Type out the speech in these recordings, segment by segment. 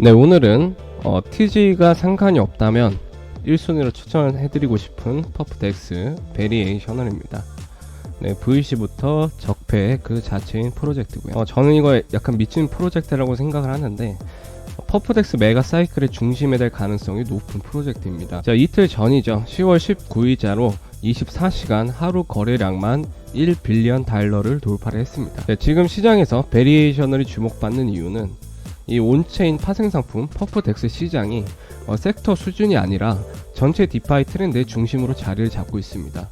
네, 오늘은 TG가 상관이 없다면 1순위로 추천해드리고 싶은 퍼프덱스 베리에이셔널입니다. 네, VC부터 적폐 그 자체인 프로젝트고요. 저는 이거 약간 미친 프로젝트라고 생각을 하는데 퍼프덱스 메가 사이클의 중심에 될 가능성이 높은 프로젝트입니다. 자, 이틀 전이죠. 10월 19일자로 24시간 하루 거래량만 1빌리언 달러를 돌파를 했습니다. 네, 지금 시장에서 베리에이셔널이 주목받는 이유는 이 온체인 파생상품 퍼프덱스 시장이 섹터 수준이 아니라 전체 디파이 트렌드의 중심으로 자리를 잡고 있습니다.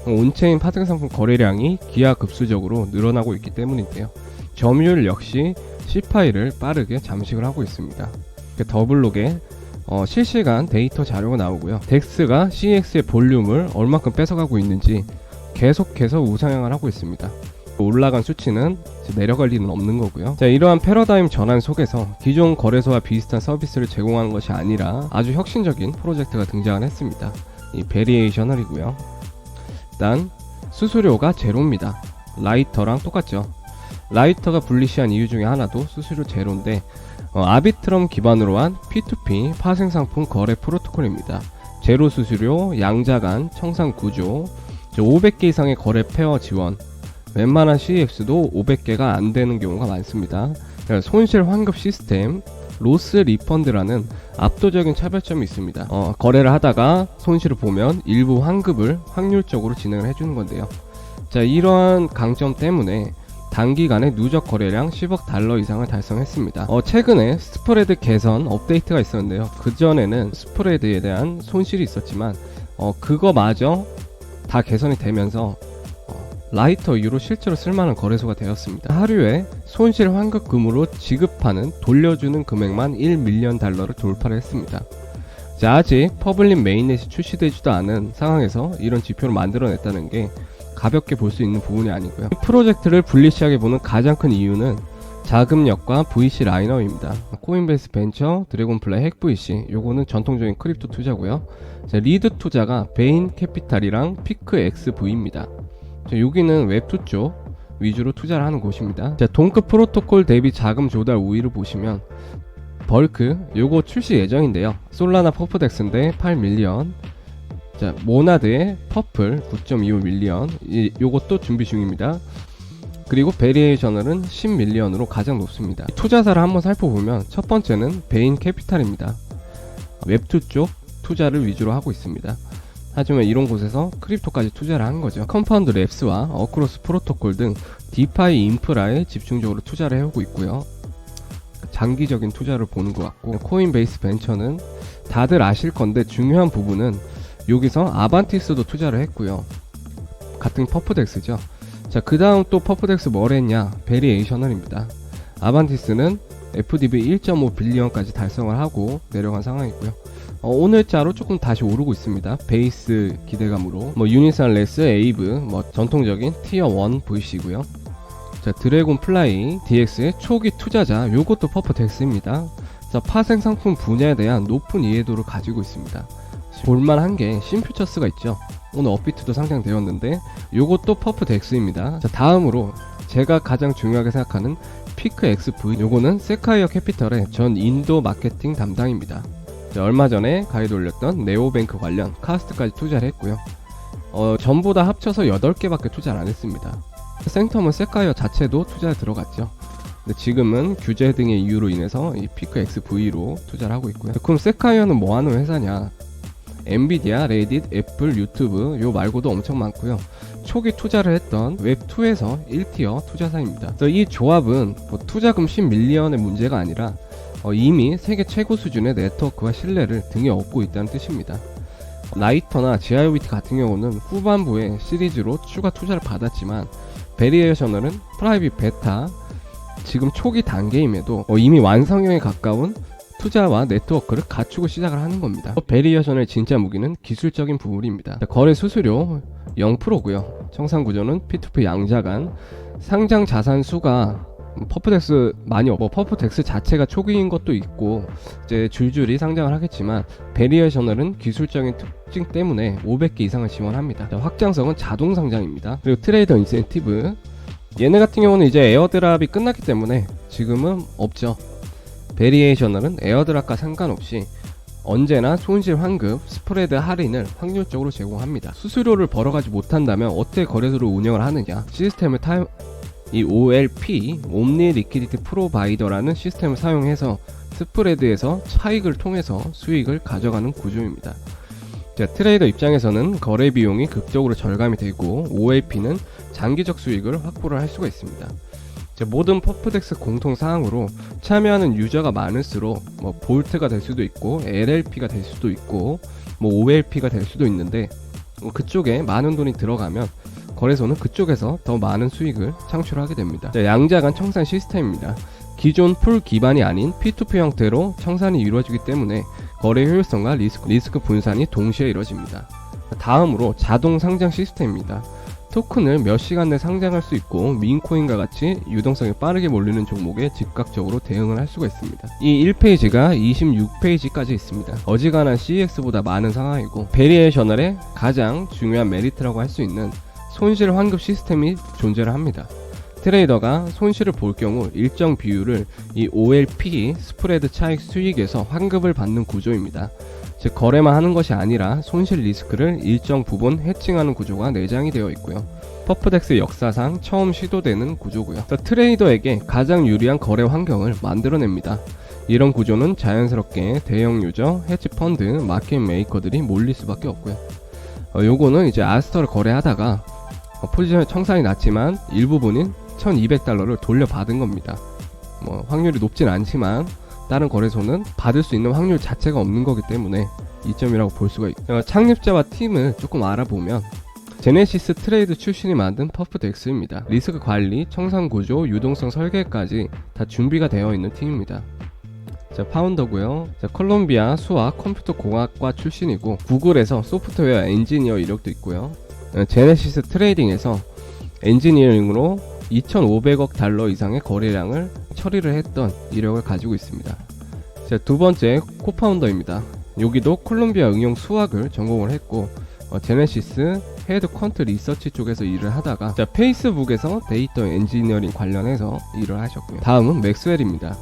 온체인 파생상품 거래량이 기하급수적으로 늘어나고 있기 때문인데요. 점유율 역시 C파이를 빠르게 잠식을 하고 있습니다. 더블록에 실시간 데이터 자료가 나오고요. 덱스가 CX의 볼륨을 얼마큼 뺏어가고 있는지 계속해서 우상향을 하고 있습니다. 올라간 수치는 내려갈 리는 없는 거고요. 자, 이러한 패러다임 전환 속에서 기존 거래소와 비슷한 서비스를 제공하는 것이 아니라 아주 혁신적인 프로젝트가 등장을 했습니다. 이 베리에이셔널이고요. 일단 수수료가 제로입니다. 라이터랑 똑같죠. 라이터가 불리시한 이유 중에 하나도 수수료 제로인데 아비트럼 기반으로 한 P2P 파생상품 거래 프로토콜입니다. 제로 수수료, 양자간, 청산 구조, 500개 이상의 거래 페어 지원, 웬만한 CX도 500개가 안 되는 경우가 많습니다. 손실 환급 시스템, 로스 리펀드라는 압도적인 차별점이 있습니다. 거래를 하다가 손실을 보면 일부 환급을 확률적으로 진행을 해주는 건데요. 자, 이러한 강점 때문에 단기간에 누적 거래량 10억 달러 이상을 달성했습니다. 최근에 스프레드 개선 업데이트가 있었는데요. 그전에는 스프레드에 대한 손실이 있었지만 그거마저 다 개선이 되면서 라이터 이후로 실제로 쓸만한 거래소가 되었습니다. 하루에 손실 환급금으로 지급하는 돌려주는 금액만 1밀리언 달러를 돌파를 했습니다. 자, 아직 퍼블릭 메인넷이 출시되지도 않은 상황에서 이런 지표를 만들어냈다는 게 가볍게 볼 수 있는 부분이 아니고요. 이 프로젝트를 불리시하게 보는 가장 큰 이유는 자금력과 VC 라인업입니다. 코인베이스 벤처, 드래곤플라이 핵 VC, 요거는 전통적인 크립토 투자고요. 자, 리드 투자가 베인 캐피탈이랑 피크 XV입니다. 여기는 웹2 쪽 위주로 투자를 하는 곳입니다. 자, 동급 프로토콜 대비 자금 조달 우위를 보시면 벌크 요거 출시 예정인데요. 솔라나 퍼프덱스인데 8밀리언, 자, 모나드의 퍼플 9.25밀리언 요것도 준비 중입니다. 그리고 베리에이셔널은 10밀리언으로 가장 높습니다. 투자사를 한번 살펴보면 첫 번째는 베인 캐피탈입니다. 웹2 쪽 투자를 위주로 하고 있습니다. 하지만 이런 곳에서 크립토까지 투자를 한 거죠. 컴파운드 랩스와 어크로스 프로토콜 등 디파이 인프라에 집중적으로 투자를 해오고 있고요. 장기적인 투자를 보는 것 같고, 코인베이스 벤처는 다들 아실 건데 중요한 부분은 여기서 아반티스도 투자를 했고요. 같은 퍼프덱스죠. 자, 그 다음 또 퍼프덱스 뭘 했냐? 베리에이셔널입니다. 아반티스는 FDB 1.5빌리언까지 달성을 하고 내려간 상황이고요. 오늘자로 조금 다시 오르고 있습니다. 베이스 기대감으로 유니산 레스, 에이브, 전통적인 티어 1 VC고요. 자, 드래곤 플라이 DX의 초기 투자자, 요것도 퍼프덱스입니다. 자, 파생 상품 분야에 대한 높은 이해도를 가지고 있습니다. 볼만한 게 심퓨처스가 있죠. 오늘 업비트도 상장되었는데 요것도 퍼프덱스입니다. 자, 다음으로 제가 가장 중요하게 생각하는 피크 XV, 요거는 세카이어 캐피털의 전 인도 마케팅 담당입니다. 자, 얼마 전에 가이드 올렸던 네오뱅크 관련 카스트까지 투자를 했고요. 전부 다 합쳐서 8개밖에 투자를 안 했습니다. 생텀은 세카이어 자체도 투자에 들어갔죠. 근데 지금은 규제 등의 이유로 인해서 이 피크 XV로 투자를 하고 있고요. 그럼 세카이어는 뭐 하는 회사냐? 엔비디아, 레딧, 애플, 유튜브 요 말고도 엄청 많고요. 초기 투자를 했던 웹2에서 1티어 투자사입니다. 이 조합은 투자금 10밀리언의 문제가 아니라 이미 세계 최고 수준의 네트워크와 신뢰를 등에 업고 있다는 뜻입니다. 라이터나 GIOBT 같은 경우는 후반부에 시리즈로 추가 투자를 받았지만 베리에이셔널은 프라이빗 베타 지금 초기 단계임에도 이미 완성형에 가까운 투자와 네트워크를 갖추고 시작을 하는 겁니다. 베리에이셔널의 진짜 무기는 기술적인 부분입니다. 거래 수수료 0%고요. 청산 구조는 P2P 양자간, 상장 자산 수가 퍼프덱스 많이 퍼프덱스 자체가 초기인 것도 있고 이제 줄줄이 상장을 하겠지만 베리에이셔널은 기술적인 특징 때문에 500개 이상을 지원합니다. 확장성은 자동 상장입니다. 그리고 트레이더 인센티브, 얘네 같은 경우는 이제 에어드랍이 끝났기 때문에 지금은 없죠. 베리에이셔널은 에어드랍과 상관없이 언제나 손실 환급, 스프레드 할인을 확률적으로 제공합니다. 수수료를 벌어가지 못한다면 어떻게 거래소를 운영을 하느냐? 시스템을 이 OLP, 옴니 리퀴디티 프로바이더라는 시스템을 사용해서 스프레드에서 차익을 통해서 수익을 가져가는 구조입니다. 자, 트레이더 입장에서는 거래 비용이 극적으로 절감이 되고 OLP는 장기적 수익을 확보를 할 수가 있습니다. 자, 모든 퍼프덱스 공통 사항으로 참여하는 유저가 많을수록 볼트가 될 수도 있고 LLP가 될 수도 있고 OLP가 될 수도 있는데 그쪽에 많은 돈이 들어가면 거래소는 그쪽에서 더 많은 수익을 창출하게 됩니다. 자, 양자간 청산 시스템입니다. 기존 풀 기반이 아닌 P2P 형태로 청산이 이루어지기 때문에 거래 효율성과 리스크 분산이 동시에 이루어집니다. 다음으로 자동 상장 시스템입니다. 토큰을 몇 시간 내에 상장할 수 있고 민코인과 같이 유동성이 빠르게 몰리는 종목에 즉각적으로 대응을 할 수가 있습니다. 이 1페이지가 26페이지까지 있습니다. 어지간한 CEX보다 많은 상황이고 베리에이셔널의 가장 중요한 메리트라고 할 수 있는 손실 환급 시스템이 존재를 합니다. 트레이더가 손실을 볼 경우 일정 비율을 이 OLP 스프레드 차익 수익에서 환급을 받는 구조입니다. 즉 거래만 하는 것이 아니라 손실 리스크를 일정 부분 해칭하는 구조가 내장이 되어 있고요. 퍼프덱스 역사상 처음 시도되는 구조고요. 트레이더에게 가장 유리한 거래 환경을 만들어냅니다. 이런 구조는 자연스럽게 대형 유저, 헤지 펀드, 마켓 메이커들이 몰릴 수밖에 없고요. 요거는 이제 아스터를 거래하다가 포지션 청산이 났지만 일부분인 $1200를 돌려받은 겁니다. 확률이 높진 않지만 다른 거래소는 받을 수 있는 확률 자체가 없는 거기 때문에 이점이라고 볼 수가 있고, 창립자와 팀을 조금 알아보면 제네시스 트레이드 출신이 만든 퍼프덱스입니다. 리스크 관리, 청산 구조, 유동성 설계까지 다 준비가 되어 있는 팀입니다. 자, 파운더고요. 자, 콜롬비아 수학 컴퓨터 공학과 출신이고 구글에서 소프트웨어 엔지니어 이력도 있고요. 제네시스 트레이딩에서 엔지니어링으로 $2500억 이상의 거래량을 처리를 했던 이력을 가지고 있습니다. 자, 두 번째 코파운더입니다. 여기도 콜롬비아 응용 수학을 전공을 했고 제네시스 헤드 퀀트 리서치 쪽에서 일을 하다가 페이스북에서 데이터 엔지니어링 관련해서 일을 하셨고요. 다음은 맥스웰입니다.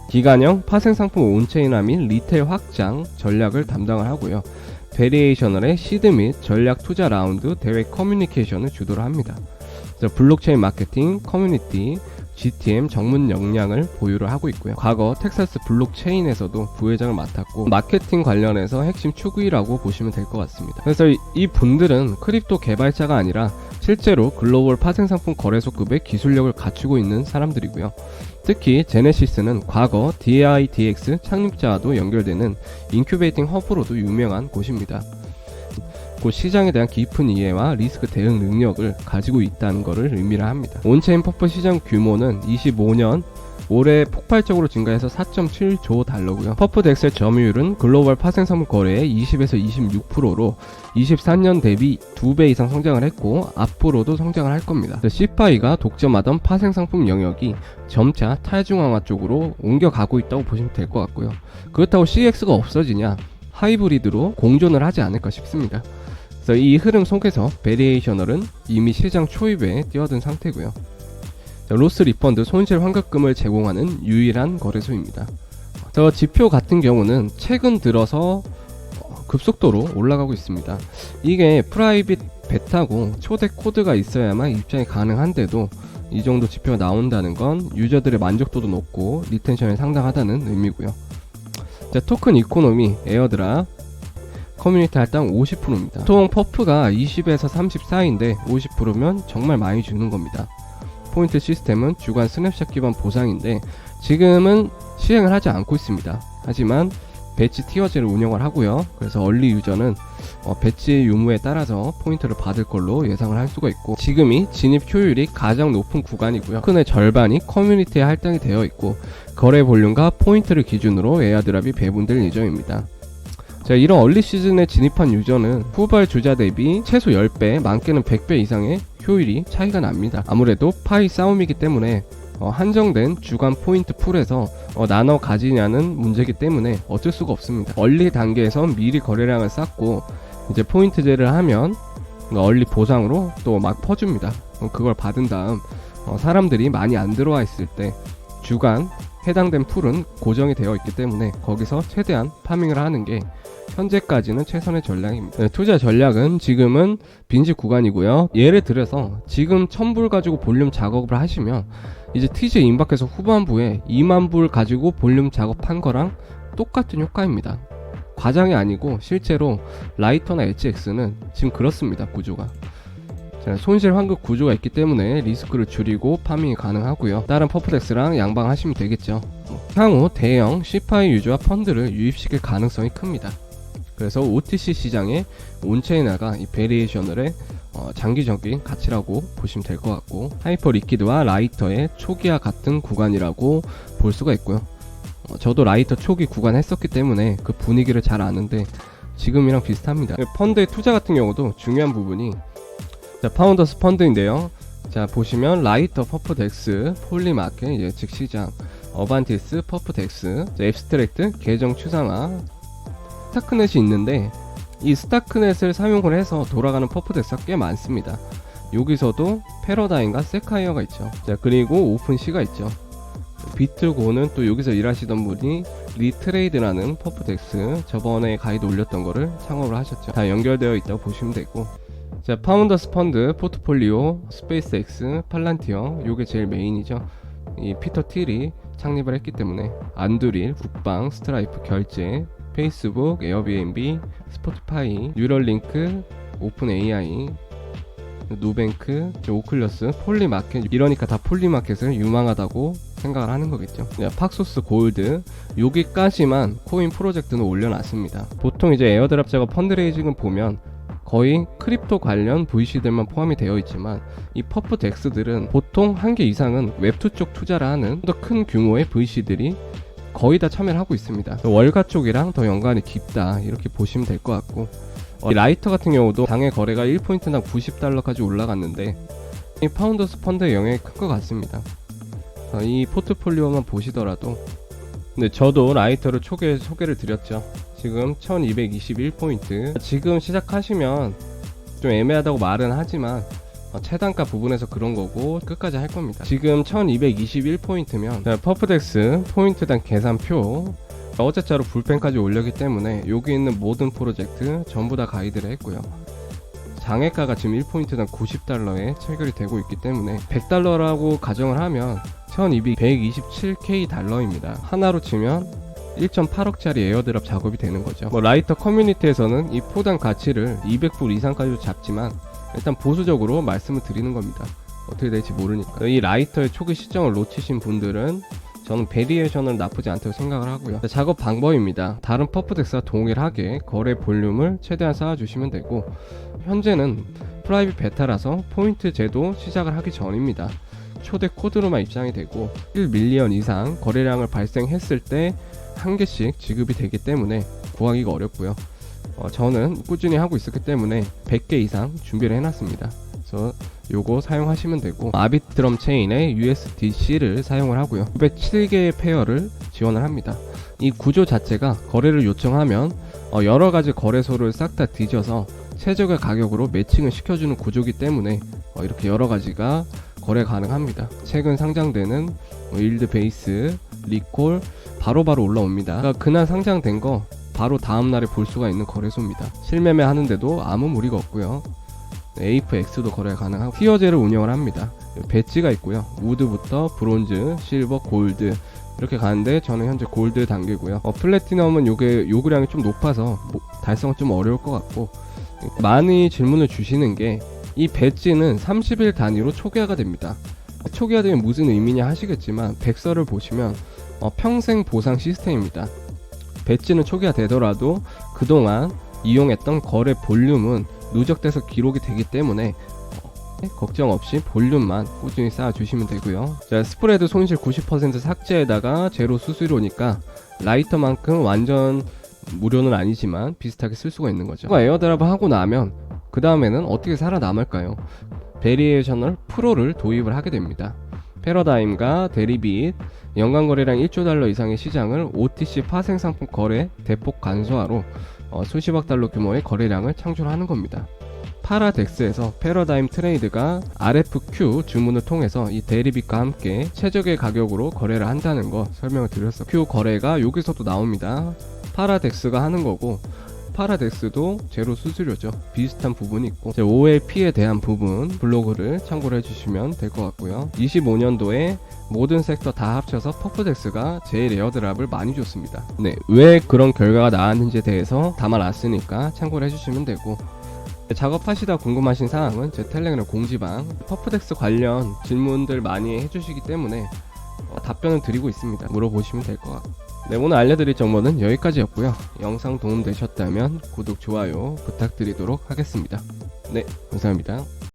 기간형 파생상품 온체인화 및 리테일 확장 전략을 담당을 하고요. 베리에이셔널의 시드 및 전략 투자 라운드 대회 커뮤니케이션을 주도를 합니다. 블록체인 마케팅, 커뮤니티, GTM 전문 역량을 보유를 하고 있고요. 과거 텍사스 블록체인에서도 부회장을 맡았고 마케팅 관련해서 핵심 추구이라고 보시면 될 것 같습니다. 그래서 이 분들은 크립토 개발자가 아니라 실제로 글로벌 파생상품 거래소급의 기술력을 갖추고 있는 사람들이고요. 특히 제네시스는 과거 DIDX 창립자와도 연결되는 인큐베이팅 허브로도 유명한 곳입니다. 그 시장에 대한 깊은 이해와 리스크 대응 능력을 가지고 있다는 것을 의미를 합니다. 온체인 퍼프 시장 규모는 25년 올해 폭발적으로 증가해서 $4.7조 달러고요. 퍼프덱스의 점유율은 글로벌 파생상품 거래의 20에서 26%로 24년 대비 2배 이상 성장을 했고 앞으로도 성장을 할 겁니다. 시파이가 독점하던 파생상품 영역이 점차 탈중앙화 쪽으로 옮겨가고 있다고 보시면 될 것 같고요. 그렇다고 CX가 없어지냐? 하이브리드로 공존을 하지 않을까 싶습니다. 그래서 이 흐름 속에서 베리에이셔널은 이미 시장 초입에 뛰어든 상태고요. 로스 리펀드 손실 환급금을 제공하는 유일한 거래소입니다. 지표 같은 경우는 최근 들어서 급속도로 올라가고 있습니다. 이게 프라이빗 베타고 초대 코드가 있어야만 입장이 가능한데도 이 정도 지표가 나온다는 건 유저들의 만족도도 높고 리텐션이 상당하다는 의미고요. 자, 토큰 이코노미 에어드랍 커뮤니티 할당 50%입니다. 보통 퍼프가 20에서 30 사이인데 50%면 정말 많이 주는 겁니다. 포인트 시스템은 주간 스냅샷 기반 보상인데 지금은 시행을 하지 않고 있습니다. 하지만 배치 티어제를 운영을 하고요. 그래서 얼리 유저는 배치 유무에 따라서 포인트를 받을 걸로 예상을 할 수가 있고 지금이 진입 효율이 가장 높은 구간이고요. 토큰의 절반이 커뮤니티에 할당이 되어 있고 거래 볼륨과 포인트를 기준으로 에어드랍이 배분될 예정입니다. 자, 이런 얼리 시즌에 진입한 유저는 후발 주자 대비 최소 10배, 많게는 100배 이상의 효율이 차이가 납니다. 아무래도 파이 싸움이기 때문에 한정된 주간 포인트 풀에서 나눠 가지냐는 문제이기 때문에 어쩔 수가 없습니다. 얼리 단계에서 미리 거래량을 쌓고 이제 포인트제를 하면 얼리 보상으로 또 막 퍼줍니다. 그걸 받은 다음 사람들이 많이 안 들어와 있을 때 주간 해당된 풀은 고정이 되어 있기 때문에 거기서 최대한 파밍을 하는 게 현재까지는 최선의 전략입니다. 네, 투자 전략은 지금은 빈집 구간이고요. 예를 들어서 지금 1000불 가지고 볼륨 작업을 하시면 이제 TJ 임박해서 후반부에 2만불 가지고 볼륨 작업한 거랑 똑같은 효과입니다. 과장이 아니고 실제로 라이터나 HX는 지금 그렇습니다. 구조가. 자, 손실 환급 구조가 있기 때문에 리스크를 줄이고 파밍이 가능하고요. 다른 퍼프덱스랑 양방하시면 되겠죠. 향후 대형 C5 유저와 펀드를 유입시킬 가능성이 큽니다. 그래서 OTC 시장의 온체인화가 이 베리에이셔널의 장기적인 가치라고 보시면 될 것 같고, 하이퍼 리퀴드와 라이터의 초기와 같은 구간이라고 볼 수가 있고요. 저도 라이터 초기 구간 했었기 때문에 그 분위기를 잘 아는데 지금이랑 비슷합니다. 펀드의 투자 같은 경우도 중요한 부분이, 자, 파운더스 펀드인데요. 자, 보시면 라이터, 퍼프덱스, 폴리마켓, 예측 시장, 어반티스, 퍼프덱스, 앱스트랙트, 계정 추상화, 스타크넷이 있는데 이 스타크넷을 사용을 해서 돌아가는 퍼프덱스가 꽤 많습니다. 여기서도 패러다임과 세카이어가 있죠. 자, 그리고 오픈시가 있죠. 비트고는 또 여기서 일하시던 분이 리트레이드라는 퍼프덱스, 저번에 가이드 올렸던 거를 창업을 하셨죠. 다 연결되어 있다고 보시면 되고, 자, 파운더스 펀드, 포트폴리오, 스페이스X, 팔란티어, 요게 제일 메인이죠. 이 피터 틸이 창립을 했기 때문에 안드릴, 국방, 스트라이프, 결제, 페이스북, 에어비앤비, 스포티파이, 뉴럴링크, 오픈 AI, 누뱅크, 오클러스, 폴리마켓, 이러니까 다 폴리마켓을 유망하다고 생각을 하는 거겠죠. 팍소스 골드, 여기까지만 코인 프로젝트는 올려놨습니다. 보통 이제 에어드랍 작업 펀드레이징을 보면 거의 크립토 관련 VC들만 포함이 되어 있지만 이 퍼프덱스들은 보통 한 개 이상은 웹2 쪽 투자를 하는 더 큰 규모의 VC들이 거의 다 참여를 하고 있습니다. 월가 쪽이랑 더 연관이 깊다 이렇게 보시면 될 것 같고, 이 라이터 같은 경우도 당일 거래가 1포인트당 $90까지 올라갔는데 이 파운더스 펀드의 영향이 큰 것 같습니다. 이 포트폴리오만 보시더라도, 근데 저도 라이터를 초기에 소개를 드렸죠. 지금 1221포인트, 지금 시작하시면 좀 애매하다고 말은 하지만 최단가 부분에서 그런 거고 끝까지 할 겁니다. 지금 1221포인트면 퍼프덱스 포인트당 계산표 어제자로 불펜까지 올렸기 때문에 여기 있는 모든 프로젝트 전부 다 가이드를 했고요. 장외가가 지금 1포인트당 $90에 체결이 되고 있기 때문에 $100라고 가정을 하면 1227K 달러입니다. 하나로 치면 1.8억짜리 에어드랍 작업이 되는 거죠. 라이터 커뮤니티에서는 이 포당 가치를 200불 이상까지도 잡지만 일단 보수적으로 말씀을 드리는 겁니다. 어떻게 될지 모르니까. 이 라이터의 초기 시점을 놓치신 분들은 저는 베리에이션을 나쁘지 않다고 생각을 하고요. 작업 방법입니다. 다른 퍼프덱스와 동일하게 거래 볼륨을 최대한 쌓아주시면 되고, 현재는 프라이빗 베타라서 포인트 제도 시작을 하기 전입니다. 초대 코드로만 입장이 되고 1밀리언 이상 거래량을 발생했을 때 한 개씩 지급이 되기 때문에 구하기가 어렵고요. 저는 꾸준히 하고 있었기 때문에 100개 이상 준비를 해놨습니다. 그래서 요거 사용하시면 되고, 아비트럼 체인의 USDC를 사용을 하고요. 907개의 페어를 지원을 합니다. 이 구조 자체가 거래를 요청하면 여러가지 거래소를 싹 다 뒤져서 최적의 가격으로 매칭을 시켜주는 구조이기 때문에 이렇게 여러가지가 거래 가능합니다. 최근 상장되는 일드 베이스, 리콜 바로바로 올라옵니다. 그러니까 그날 상장된 거 바로 다음날에 볼 수가 있는 거래소입니다. 실매매 하는데도 아무 무리가 없고요. 에이프X도 거래가 가능하고 티어제를 운영을 합니다. 배지가 있고요. 우드부터 브론즈, 실버, 골드 이렇게 가는데 저는 현재 골드 단계고요. 플래티넘은 요구량이 좀 높아서 달성은 좀 어려울 것 같고, 많이 질문을 주시는 게 이 배지는 30일 단위로 초기화가 됩니다. 초기화되면 무슨 의미냐 하시겠지만 백서를 보시면 평생 보상 시스템입니다. 배지는 초기화 되더라도 그동안 이용했던 거래 볼륨은 누적돼서 기록이 되기 때문에 걱정 없이 볼륨만 꾸준히 쌓아주시면 되고요. 자, 스프레드 손실 90% 삭제에다가 제로 수수료니까 라이터만큼 완전 무료는 아니지만 비슷하게 쓸 수가 있는 거죠. 에어드랍을 하고 나면 그 다음에는 어떻게 살아남을까요? 베리에이셔널 프로를 도입을 하게 됩니다. 패러다임과 데리빗, 연간 거래량 1조 달러 이상의 시장을 OTC 파생 상품 거래 대폭 간소화로 수십억 달러 규모의 거래량을 창출하는 겁니다. 파라덱스에서 패러다임 트레이드가 RFQ 주문을 통해서 이 대리빗과 함께 최적의 가격으로 거래를 한다는 거 설명을 드렸어. Q 거래가 여기서도 나옵니다. 파라덱스가 하는 거고, 파라덱스도 제로 수수료죠. 비슷한 부분이 있고, OLP에 대한 부분 블로그를 참고를 해주시면 될 것 같고요. 25년도에 모든 섹터 다 합쳐서 퍼프덱스가 제일 에어드랍을 많이 줬습니다. 네, 왜 그런 결과가 나왔는지에 대해서 담아놨으니까 참고를 해주시면 되고, 작업하시다 궁금하신 사항은 제 텔레그램 공지방 퍼프덱스 관련 질문들 많이 해주시기 때문에 답변을 드리고 있습니다. 물어보시면 될 것 같고, 네, 오늘 알려드릴 정보는 여기까지였고요. 영상 도움되셨다면 구독, 좋아요 부탁드리도록 하겠습니다. 네, 감사합니다.